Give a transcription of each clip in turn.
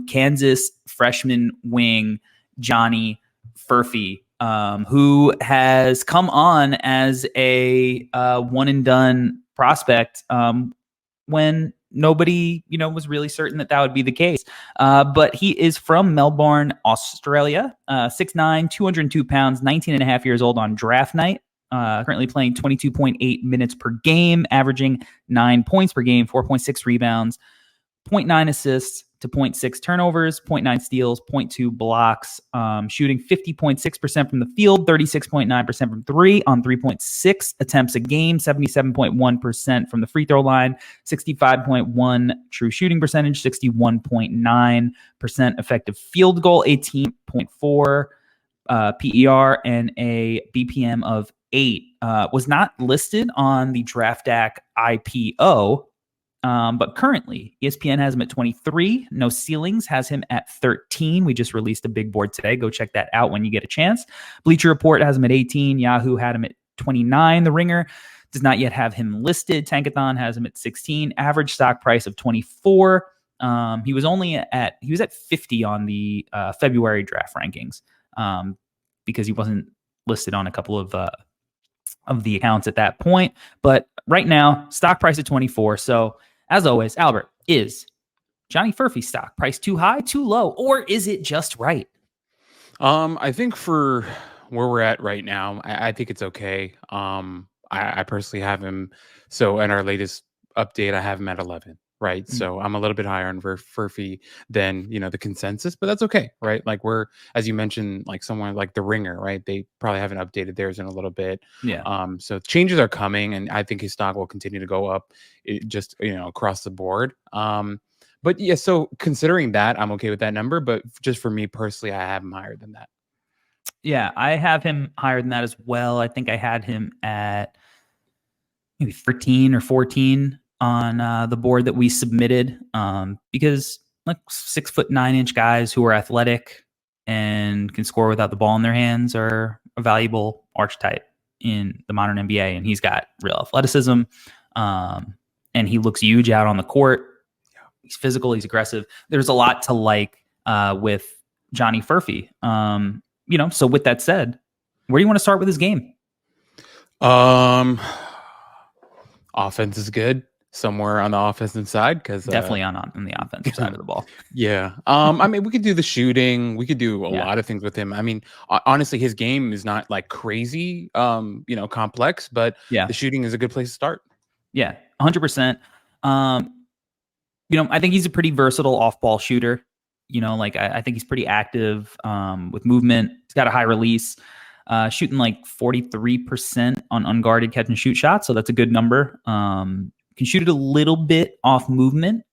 Kansas freshman wing Johnny Furphy, who has come on as a one and done prospect when nobody, was really certain that would be the case. But he is from Melbourne, Australia, 6'9", 202 pounds, 19 and a half years old on draft night. Currently playing 22.8 minutes per game, averaging 9 points per game, 4.6 rebounds, 0.9 assists to 0.6 turnovers, 0.9 steals, 0.2 blocks, shooting 50.6% from the field, 36.9% from three on 3.6 attempts a game, 77.1% from the free throw line, 65.1 true shooting percentage, 61.9% effective field goal, 18.4 PER, and a BPM of 8. Was not listed on the DraftDAC IPO, but currently ESPN has him at 23. No Ceilings has him at 13. We just released a big board today. Go check that out when you get a chance. Bleacher Report has him at 18. Yahoo had him at 29. The Ringer does not yet have him listed. Tankathon has him at 16. Average stock price of 24. He was at 50 on the February draft rankings, because he wasn't listed on a couple of the accounts at that point. But right now, stock price at 24. So as always, Albert, is Johnny Furphy stock price too high, too low, or is it just right? I think for where we're at right now, I think it's okay. I personally have him. So in our latest update, I have him at 11. Right. Mm-hmm. So I'm a little bit higher on Furphy than, the consensus, but that's okay. Right. Like as you mentioned, like someone like the Ringer, right. They probably haven't updated theirs in a little bit. Yeah. So changes are coming, and I think his stock will continue to go up just, across the board. But yeah, so considering that, I'm okay with that number. But just for me personally, I have him higher than that. Yeah, I have him higher than that as well. I think I had him at maybe 13 or 14 on the board that we submitted, because like 6'9" guys who are athletic and can score without the ball in their hands are a valuable archetype in the modern NBA. And he's got real athleticism, and he looks huge out on the court. He's physical. He's aggressive. There's a lot to like with Johnny Furphy. So with that said, where do you want to start with his game? Offense is good somewhere on the offensive side, because definitely on the offensive side of the ball. Yeah. I mean, we could do the shooting. We could do a lot of things with him. I mean, honestly, his game is not like crazy, complex, but the shooting is a good place to start. Yeah, 100%. I think he's a pretty versatile off-ball shooter. I think he's pretty active with movement. He's got a high release. Shooting like 43% on unguarded catch and shoot shots. So that's a good number. Can shoot it a little bit off movement.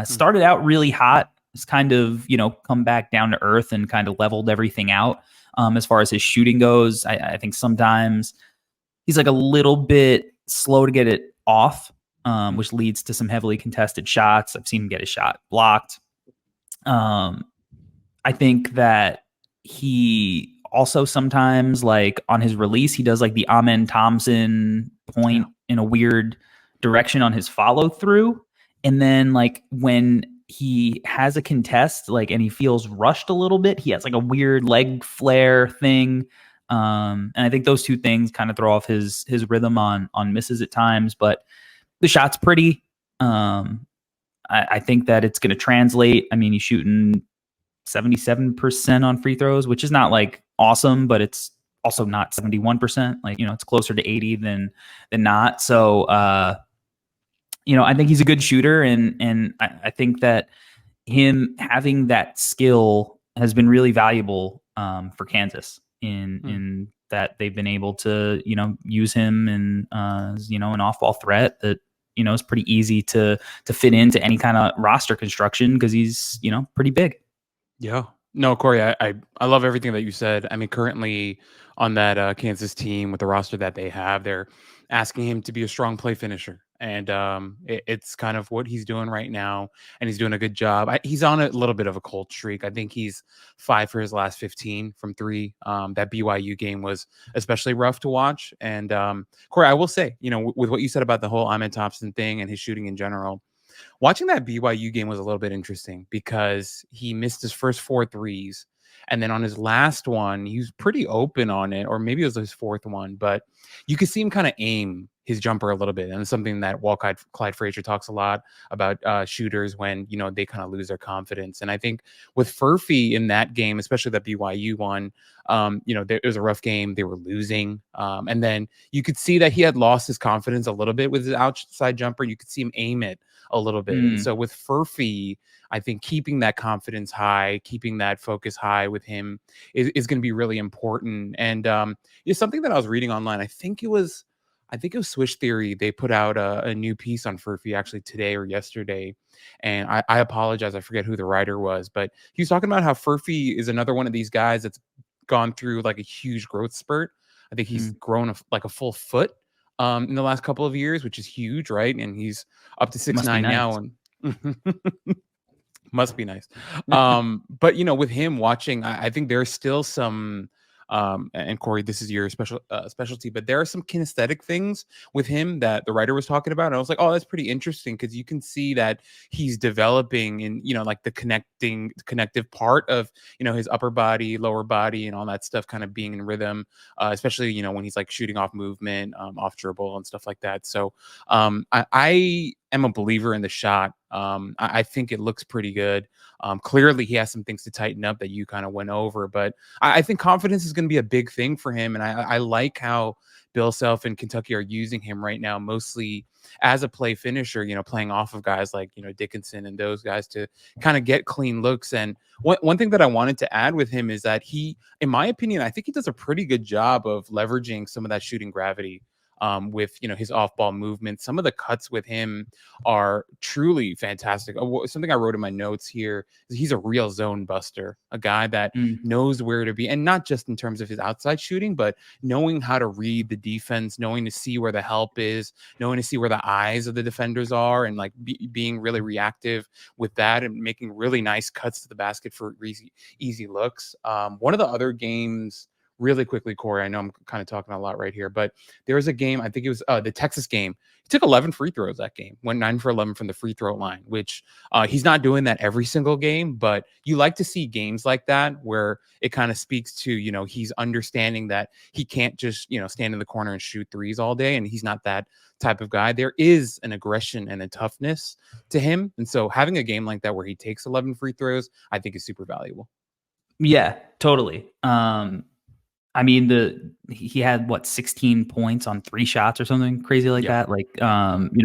Started out really hot. It's kind of, come back down to earth and kind of leveled everything out. As far as his shooting goes, I think sometimes he's like a little bit slow to get it off, which leads to some heavily contested shots. I've seen him get his shot blocked. I think that he also sometimes, like on his release, he does like the Amen Thompson point in a weird direction on his follow through. And then like when he has a contest, like, and he feels rushed a little bit, he has like a weird leg flare thing. And I think those two things kind of throw off his rhythm on misses at times, but the shot's pretty. I think that it's going to translate. I mean, he's shooting 77% on free throws, which is not like awesome, but it's also not 71%. Like, it's closer to 80 than not. So, I think he's a good shooter, and I think that him having that skill has been really valuable for Kansas in that they've been able to, use him and an off-ball threat that, is pretty easy to fit into any kind of roster construction because he's, pretty big. Yeah. No, Corey, I love everything that you said. I mean, currently on that Kansas team with the roster that they have, they're asking him to be a strong play finisher. And it's kind of what he's doing right now. And he's doing a good job. He's on a little bit of a cold streak. I think he's 5 for his last 15 from 3. That BYU game was especially rough to watch. And Corey, I will say, with what you said about the whole Amen Thompson thing and his shooting in general, Watching that BYU game was a little bit interesting because he missed his first 4 threes. And then on his last one, he was pretty open on it, or maybe it was his fourth one, but you could see him kind of aim his jumper a little bit. And it's something that Clyde Frazier talks a lot about shooters when, they kind of lose their confidence. And I think with Furphy in that game, especially that BYU one, it was a rough game. They were losing. And then you could see that he had lost his confidence a little bit with his outside jumper. You could see him aim it a little bit. And so with Furphy, I think keeping that confidence high, keeping that focus high with him is going to be really important. And it's something that I was reading online. I think it was Swish Theory. They put out a new piece on Furphy actually today or yesterday. And I apologize, I forget who the writer was, but he was talking about how Furphy is another one of these guys that's gone through like a huge growth spurt. I think he's grown like a full foot in the last couple of years, which is huge, right? And he's up to 6'9" now. And must be nice. But with him watching, I think there's still some and Corey, this is your specialty, but there are some kinesthetic things with him that the writer was talking about. And I was like, oh, that's pretty interesting, because you can see that he's developing in, like the connective part of, his upper body, lower body, and all that stuff kind of being in rhythm, especially, when he's like shooting off movement, off dribble and stuff like that. So I am a believer in the shot. I think it looks pretty good. Clearly, he has some things to tighten up that you kind of went over, but I think confidence is going to be a big thing for him. And I like how Bill Self and Kentucky are using him right now, mostly as a play finisher, playing off of guys like, Dickinson and those guys to kind of get clean looks. And one thing that I wanted to add with him is that he, in my opinion, I think he does a pretty good job of leveraging some of that shooting gravity. With his off-ball movement. Some of the cuts with him are truly fantastic. Something I wrote in my notes here is he's a real zone buster, a guy that knows where to be, and not just in terms of his outside shooting, but knowing how to read the defense, knowing to see where the help is, knowing to see where the eyes of the defenders are, and like being really reactive with that and making really nice cuts to the basket for easy looks. One of the other games, really quickly, Corey, I know I'm kind of talking a lot right here, but there was a game, I think it was the Texas game. He took 11 free throws that game, went 9 for 11 from the free throw line, which he's not doing that every single game, but you like to see games like that where it kind of speaks to, he's understanding that he can't just, stand in the corner and shoot threes all day, and he's not that type of guy. There is an aggression and a toughness to him. And so having a game like that where he takes 11 free throws, I think is super valuable. Yeah, totally. I mean, he had 16 points on 3 shots or something crazy like that. Like,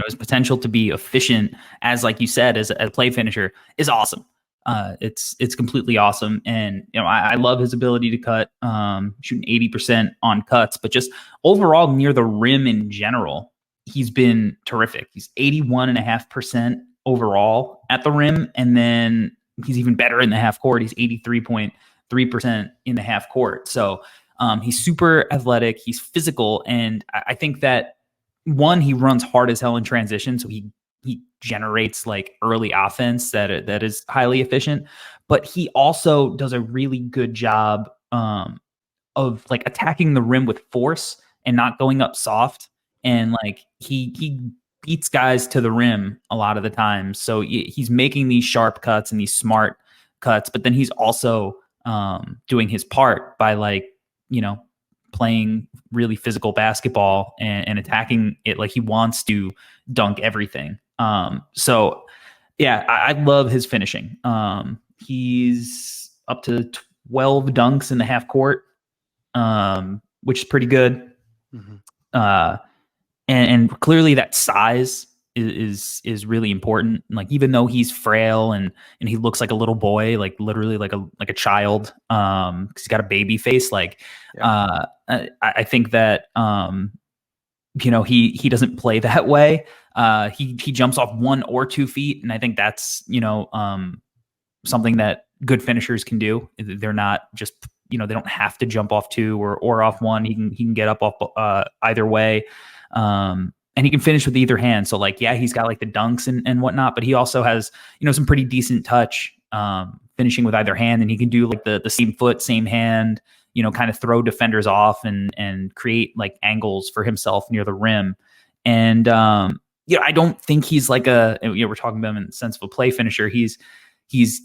his potential to be efficient, as like you said, as a play finisher is awesome. It's completely awesome. And, I love his ability to cut, shooting 80% on cuts, but just overall near the rim in general, he's been terrific. He's 81.5% overall at the rim. And then he's even better in the half court. He's 83.3% in the half court. So, he's super athletic. He's physical. And I think that, one, he runs hard as hell in transition. So he generates like early offense that is highly efficient, but he also does a really good job of like attacking the rim with force and not going up soft. And like he beats guys to the rim a lot of the time. So he's making these sharp cuts and these smart cuts, but then he's also doing his part by like, playing really physical basketball and attacking it like he wants to dunk everything. So yeah, I love his finishing. He's up to 12 dunks in the half court, which is pretty good. And clearly that size is really important. Like, even though he's frail and he looks like a little boy, like literally like a child, because he's got a baby face. Like, I think that he doesn't play that way. He jumps off 1 or 2 feet, and I think that's something that good finishers can do. They're not just they don't have to jump off 2 or off 1. He can get up off either way. And he can finish with either hand. So like, yeah, he's got like the dunks and whatnot, but he also has, some pretty decent touch, finishing with either hand. And he can do like the same foot, same hand, kind of throw defenders off and create like angles for himself near the rim. And, I don't think he's like we're talking about him in the sense of a play finisher.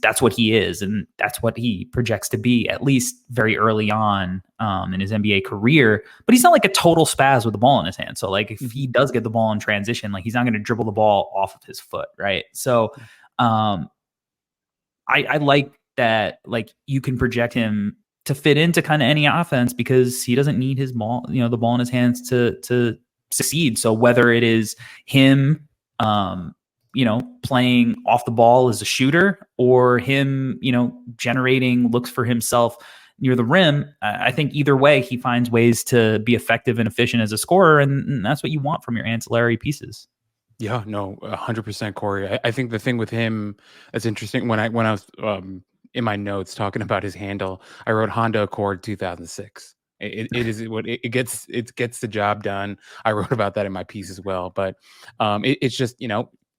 That's what he is, and that's what he projects to be, at least very early on in his NBA career. But he's not like a total spaz with the ball in his hand. So like if he does get the ball in transition, like he's not going to dribble the ball off of his foot, right? So I like that, like you can project him to fit into kind of any offense because he doesn't need his ball, the ball in his hands to succeed. So whether it is him, playing off the ball as a shooter or him, generating looks for himself near the rim, I think either way, he finds ways to be effective and efficient as a scorer. And that's what you want from your ancillary pieces. Yeah, no, 100%, Corey. I think the thing with him that's interesting, when I was in my notes talking about his handle, I wrote Honda Accord 2006. It is what it gets the job done. I wrote about that in my piece as well. But it's just,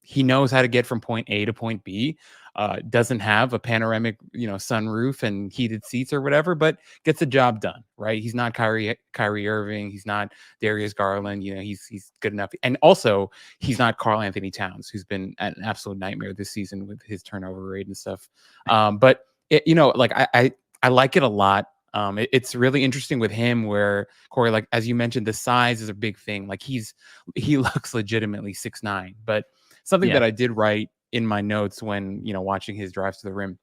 he knows how to get from point A to point B. Doesn't have a panoramic, sunroof and heated seats or whatever, but gets the job done, right? He's not Kyrie Irving. He's not Darius Garland. He's good enough. And also, he's not Karl Anthony Towns, who's been an absolute nightmare this season with his turnover rate and stuff. But I like it a lot. It's really interesting with him where, Corey, like as you mentioned, the size is a big thing. Like he looks legitimately 6'9", but something that I did write in my notes when, watching his drives to the rim,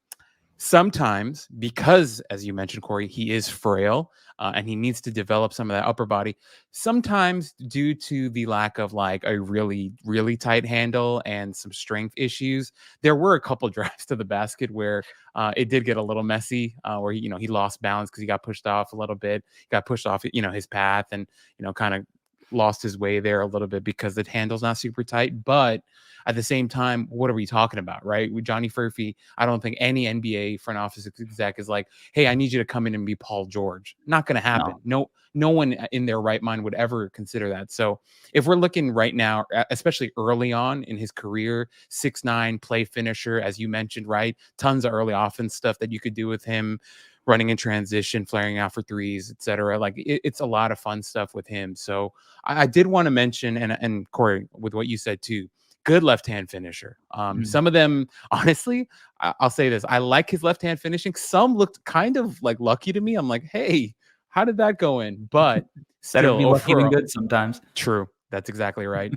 sometimes because, as you mentioned, Corey, he is frail and he needs to develop some of that upper body. Sometimes due to the lack of like a really, really tight handle and some strength issues, there were a couple drives to the basket where it did get a little messy, where he lost balance because he got pushed off a little bit, got pushed off, his path, and kind of lost his way there a little bit because the handle's not super tight. But at the same time, what are we talking about, right? With Johnny Furphy, I don't think any NBA front office exec is like, hey, I need you to come in and be Paul George. Not going to happen. No one in their right mind would ever consider that. So if we're looking right now, especially early on in his career, 6'9", play finisher, as you mentioned, right? Tons of early offense stuff that you could do with him, running in transition, flaring out for threes, etc. Like it's a lot of fun stuff with him. So I did want to mention, and Corey, with what you said too, good left-hand finisher. Some of them, honestly, I'll say this, I like his left-hand finishing. Some looked kind of like lucky to me. I'm like, hey, how did that go in? But better still, be lucky than good sometimes. True. That's exactly right.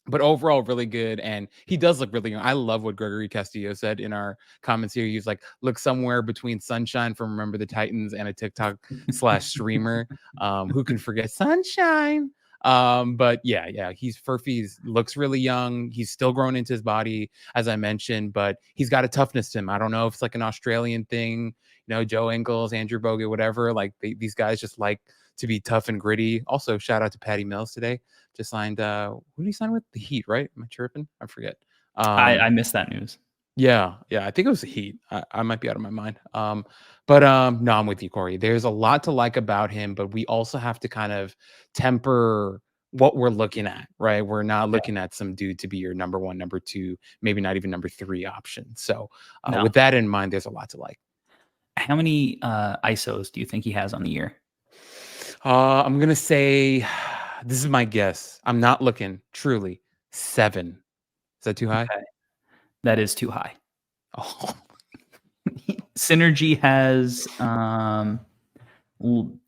But overall, really good. And he does look really young. I love what Gregory Castillo said in our comments here. He's like, look somewhere between Sunshine from Remember the Titans and a TikTok / streamer. Who can forget Sunshine? But yeah, Furphy looks really young. He's still growing into his body, as I mentioned, but he's got a toughness to him. I don't know if it's like an Australian thing, Joe Ingles, Andrew Bogut, whatever. Like these guys just like to be tough and gritty. Also, shout out to Patty Mills today. Just signed, who did he sign with? The Heat, right? Am I chirping? I forget. I missed that news. Yeah. I think it was the Heat. I might be out of my mind. But no, I'm with you, Corey. There's a lot to like about him, but we also have to kind of temper what we're looking at, right? We're not looking at some dude to be your number one, number two, maybe not even number three option. So with that in mind, there's a lot to like. How many ISOs do you think he has on the year? I'm going to say, this is my guess. I'm not looking, truly, 7. Is that too high? Okay. That is too high. Oh. Synergy has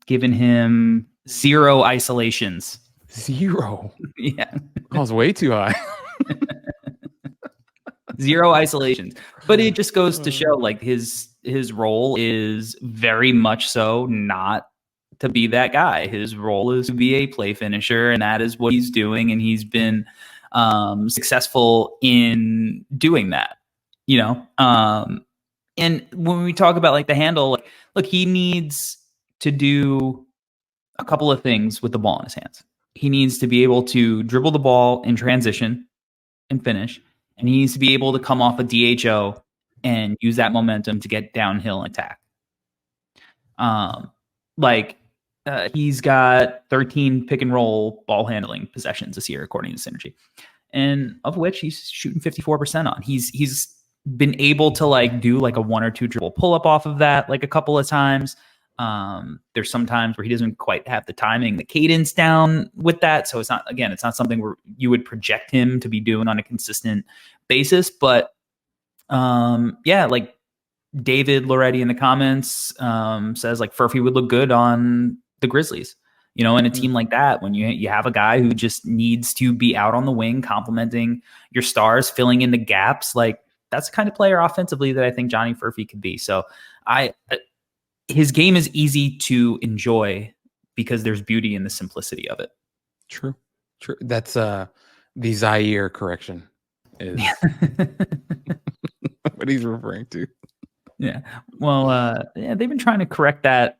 given him 0 isolations. 0? Yeah. That was way too high. 0 isolations. But it just goes to show like his role is very much so not to be that guy. His role is to be a play finisher, and that is what he's doing, and he's been successful in doing that, and when we talk about like the handle, like, look, he needs to do a couple of things with the ball in his hands. He needs to be able to dribble the ball in transition and finish, and he needs to be able to come off a DHO and use that momentum to get downhill and attack. He's got 13 pick and roll ball handling possessions this year, according to Synergy, and of which he's shooting 54% on. He's been able to like do like a 1 or 2 dribble pull up off of that like a couple of times. There's some times where he doesn't quite have the timing, the cadence down with that. So it's not something where you would project him to be doing on a consistent basis. But yeah, like David Loretti in the comments says like Furphy would look good on the Grizzlies. In a team like that, when you have a guy who just needs to be out on the wing, complementing your stars, filling in the gaps, like that's the kind of player offensively that I think Johnny Furphy could be. So his game is easy to enjoy because there's beauty in the simplicity of it. True. That's the Zaire correction is what he's referring to. Yeah. Well, they've been trying to correct that,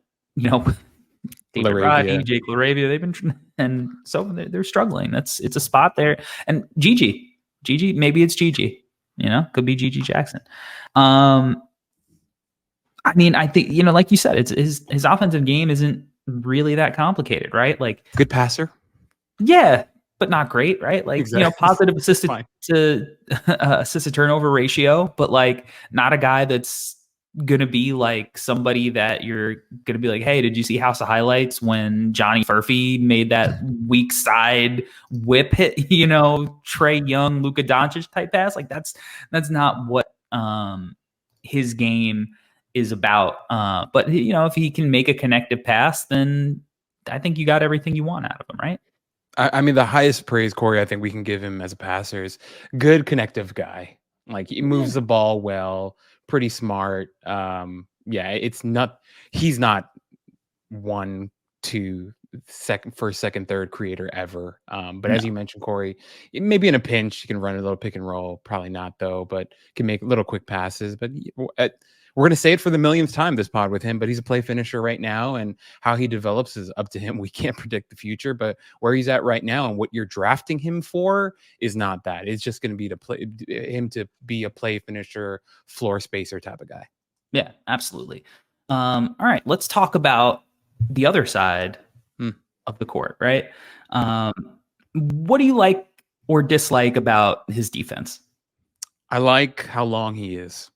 David Rodney, Jake LaRavia, they've been, and so they're struggling. It's a spot there. And Gigi, maybe it's Gigi, could be Gigi Jackson. I mean, I think, like you said, it's his offensive game isn't really that complicated, right? Like good passer. Yeah, but not great, right? Like, exactly. Positive assist to turnover ratio, but like not a guy that's going to be like somebody that you're going to be like, hey, did you see House of Highlights when Johnny Furphy made that weak side whip hit, Trae Young, Luka Doncic type pass? Like that's not what his game is about. But if he can make a connective pass, then I think you got everything you want out of him, right? I mean, the highest praise, Corey, I think we can give him as a passer is good connective guy. Like he moves the ball well, pretty smart. He's not 1, 2, first, second, third creator ever. But as you mentioned, Corey, maybe in a pinch, you can run a little pick and roll. Probably not though, but can make little quick passes. But we're going to say it for the millionth time this pod with him, but he's a play finisher right now, and how he develops is up to him. We can't predict the future, but where he's at right now and what you're drafting him for is not that. It's just going to be to be a play finisher, floor spacer type of guy. Yeah, absolutely. All right, let's talk about the other side of the court, right? What do you like or dislike about his defense? I like how long he is.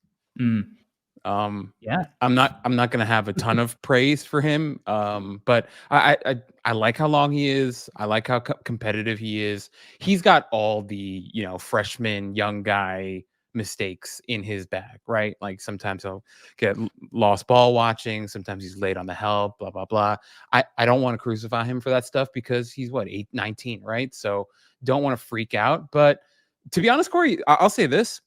Yeah, I'm not going to have a ton of praise for him. But I like how long he is. I like how competitive he is. He's got all the, freshman young guy mistakes in his bag, right? Like sometimes he'll get lost ball watching. Sometimes he's late on the help, blah, blah, blah. I don't want to crucify him for that stuff because he's 19, right? So don't want to freak out. But to be honest, Corey, I'll say this.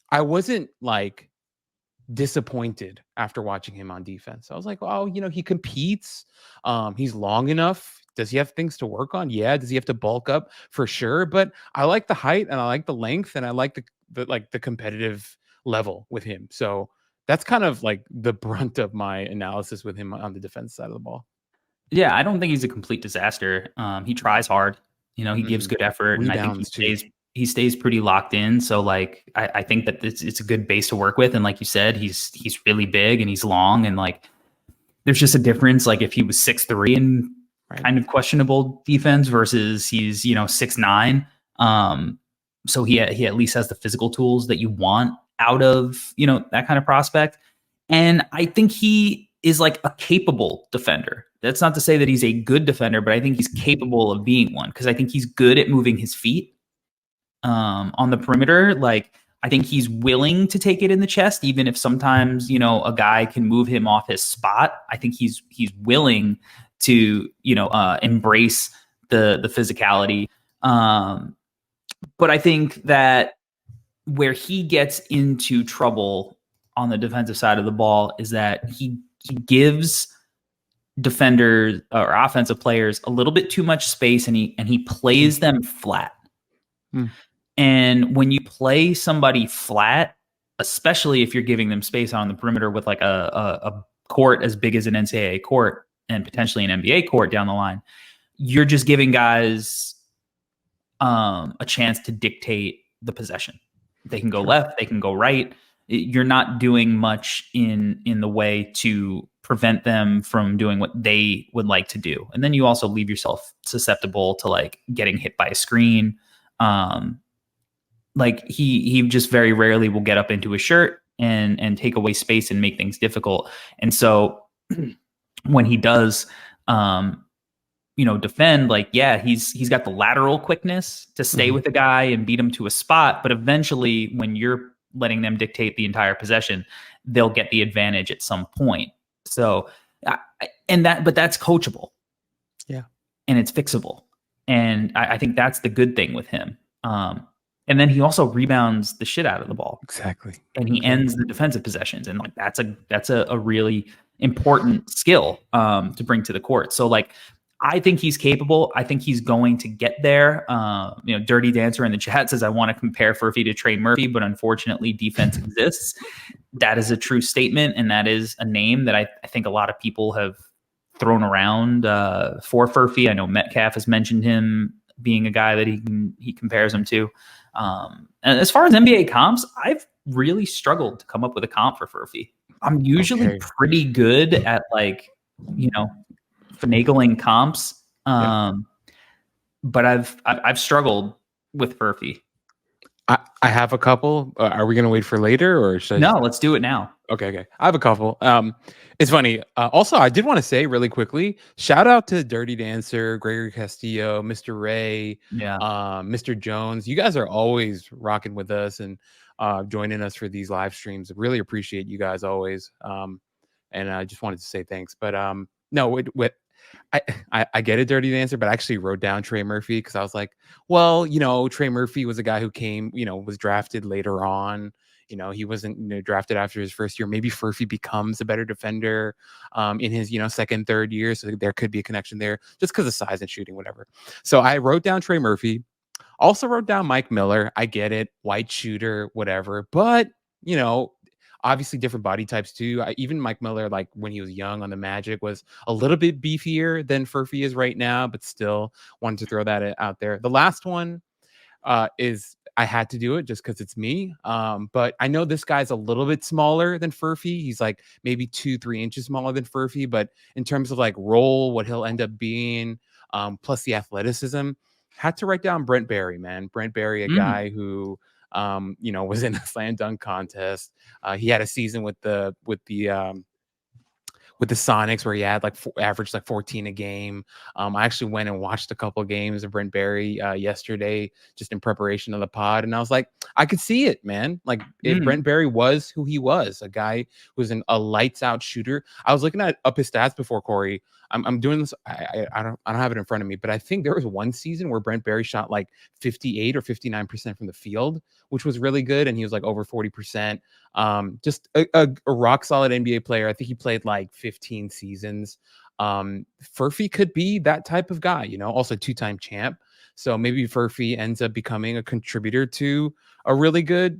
I wasn't like disappointed after watching him on defense. I was like, oh, he competes. He's long enough. Does he have things to work on? Yeah. Does he have to bulk up? For sure. But I like the height and I like the length and I like the competitive level with him. So that's kind of like the brunt of my analysis with him on the defense side of the ball. Yeah, I don't think he's a complete disaster. He tries hard. He gives good effort, Rebounds, and I think he stays pretty locked in. So like I think that it's a good base to work with. And like you said, he's really big and he's long, and like there's just a difference. Like if he was 6'3" and kind of questionable defense versus he's 6'9". So he at least has the physical tools that you want out of that kind of prospect. And I think he is like a capable defender. That's not to say that he's a good defender, but I think he's capable of being one because I think he's good at moving his feet on the perimeter. Like I think he's willing to take it in the chest, even if sometimes a guy can move him off his spot. I think he's willing to embrace the physicality. But I think that where he gets into trouble on the defensive side of the ball is that he gives defenders or offensive players a little bit too much space, and he plays them flat. And when you play somebody flat, especially if you're giving them space on the perimeter with like a court as big as an NCAA court and potentially an NBA court down the line, you're just giving guys a chance to dictate the possession. They can go left, they can go right. You're not doing much in the way to prevent them from doing what they would like to do. And then you also leave yourself susceptible to like getting hit by a screen. Like he just very rarely will get up into his shirt and take away space and make things difficult. And so when he does, um, defend, like, yeah, he's got the lateral quickness to stay Mhm. with the guy and beat him to a spot, but eventually when you're letting them dictate the entire possession, they'll get the advantage at some point. So, but that's coachable Yeah, and it's fixable. And I think that's the good thing with him. And then he also rebounds the shit out of the ball exactly. and he ends Exactly. the defensive possessions. And like that's a really important skill to bring to the court. So like I think he's capable. I think he's going to get there. Dirty Dancer in the chat says I want to compare Furphy to Trey Murphy, but unfortunately defense exists. That is a true statement, and that is a name that I think a lot of people have thrown around for Furphy. I know Metcalf has mentioned him being a guy that he compares him to. And as far as NBA comps, I've really struggled to come up with a comp for Furphy. I'm usually Okay. pretty good at like, finagling comps. Yeah. But I've struggled with Furphy. I have a couple. Are we gonna wait for later, or should I No, just? let's do it now. Okay. I have a couple. It's funny. Also, I did want to say really quickly, shout out to Dirty Dancer, Gregory Castillo, Mr. Ray, Yeah. Mr. Jones. You guys are always rocking with us and joining us for these live streams. Really appreciate you guys always. And I just wanted to say thanks. But no, I, I get a Dirty Dancer, but I actually wrote down Trey Murphy because I was like, well, Trey Murphy was a guy who came, was drafted later on. He wasn't drafted after his first year. Maybe Furphy becomes a better defender in his second, third year. So there could be a connection there just because of size and shooting, whatever. So I wrote down Trey Murphy. Also wrote down Mike Miller. I get it, white shooter, whatever. But obviously different body types too. Even Mike Miller, like when he was young on the Magic, was a little bit beefier than Furphy is right now, but still wanted to throw that out there. The last one is I had to do it just because it's me. But I know this guy's a little bit smaller than Furphy. He's like maybe 2-3 inches smaller than Furphy, but in terms of like role, what he'll end up being, plus the athleticism, had to write down Brent Barry, man. Brent Barry, a Mm, guy who was in a slam dunk contest. He had a season with the Sonics where he had like averaged like 14 a game. I actually went and watched a couple of games of Brent Barry yesterday just in preparation of the pod. And I was like, I could see it, man. Like mm, Brent Barry was who he was, a guy who was a lights out shooter. I was looking at up his stats before, Corey. I'm doing this. I don't have it in front of me, but I think there was one season where Brent Barry shot like 58 or 59% from the field, which was really good. And he was like over 40%. Just a rock solid NBA player. I think he played like 15 seasons. Furphy could be that type of guy, also two-time champ. So maybe Furphy ends up becoming a contributor to a really good,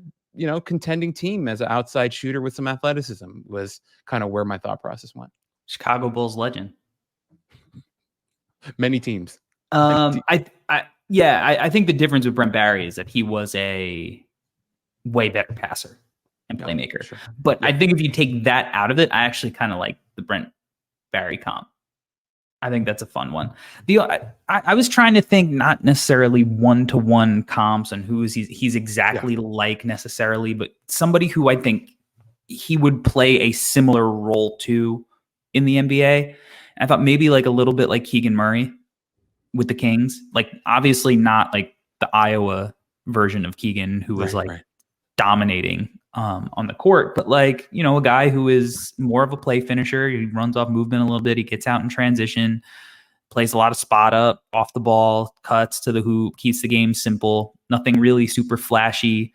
contending team as an outside shooter with some athleticism was kind of where my thought process went. Chicago Bulls legend. Many teams. Many Um, teams. I, I, yeah, I think the difference with Brent Barry is that he was a way better passer and Oh, playmaker. sure. But Yeah. I think if you take that out of it, I actually kind of like the Brent Barry comp. I think that's a fun one. I was trying to think not necessarily one-to-one comps and who is he's Yeah. exactly like necessarily, but somebody who I think he would play a similar role to in the NBA. I thought maybe like a little bit like Keegan Murray with the Kings. Like obviously not like the Iowa version of Keegan who was Right. like Right. dominating on the court, but like, a guy who is more of a play finisher. He runs off movement a little bit. He gets out in transition, plays a lot of spot up, off the ball, cuts to the hoop, keeps the game simple. Nothing really super flashy.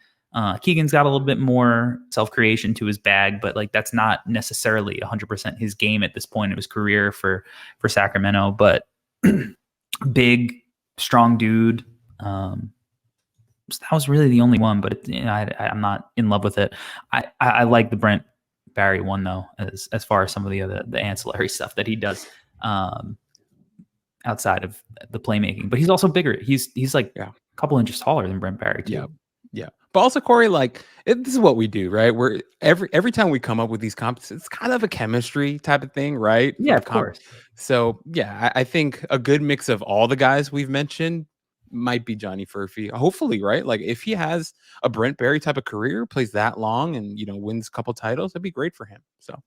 Keegan's got a little bit more self creation to his bag, but like that's not necessarily 100% his game at this point of his career for Sacramento. But big, strong dude. So that was really the only one, but I'm not in love with it. I like the Brent Barry one though, as far as some of the ancillary stuff that he does outside of the playmaking. But he's also bigger. He's like Yeah. a couple inches taller than Brent Barry Yeah. too. Yeah. But also, Corey, like this is what we do, right? We're every time we come up with these comps, it's kind of a chemistry type of thing, right? For Yeah, the of comp. course. So yeah, I think a good mix of all the guys we've mentioned might be Johnny Furphy. Hopefully, right? Like if he has a Brent Barry type of career, plays that long and wins a couple titles, that'd be great for him. So